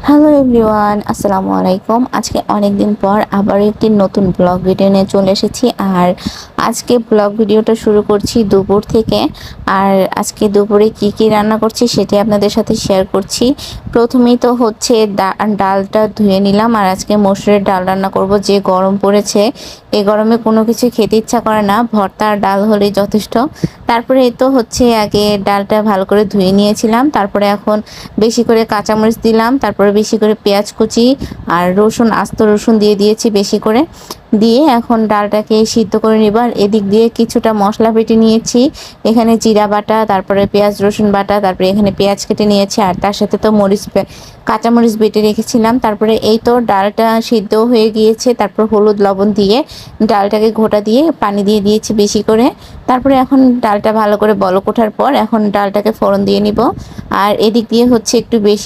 Hello everyone, আসসালামু আলাইকুম। আজকে অনেক দিন পর আবার একটি নতুন ব্লগ ভিডিও নিয়ে চলে এসেছি। আর আজকে ব্লগ ভিডিওটা শুরু করছি দুপুর থেকে। আর আজকে দুপুরে কি কি রান্না করছি সেটি আপনাদের সাথে শেয়ার করছি। প্রথমেই তো হচ্ছে ডালটা ধুয়ে নিলাম। আর আজকে মসুরের ডাল রান্না করব। যে গরম পড়েছে, এই গরমে কোনো কিছু খেতে ইচ্ছা করে না, ভর্তা আর ডাল হলেই যথেষ্ট। তারপরে এই তো হচ্ছে আগে ডালটা ভালো করে ধুয়ে নিয়েছিলাম। তারপরে এখন বেশি করে কাঁচামরিচ দিলাম, তারপরে বেশি করে পেঁয়াজ কুচি আর রসুন, আস্ত রসুন দিয়ে দিয়েছি বেশি করে। দিয়ে এখন ডালটাকে সিদ্ধ করে নিব। আর এদিক দিয়ে কিছুটা মশলা বেটে নিয়েছি। এখানে জিরা বাটা, তারপরে পেঁয়াজ রসুন বাটা, তারপরে এখানে পেঁয়াজ কেটে নিয়েছি। আর তার সাথে তো কাঁচামরিচ বেটে রেখেছিলাম। তারপরে এই তো ডালটা সিদ্ধ হয়ে গিয়েছে। তারপর হলুদ লবণ দিয়ে ডালটাকে ঘোটা দিয়ে পানি দিয়ে দিয়েছি বেশি করে। তারপরে এখন ডালটা ভালো করে বলক ওঠার পর এখন ডালটাকে ফোড়ন দিয়ে নিব। আর এদিক দিয়ে হচ্ছে একটু বেশি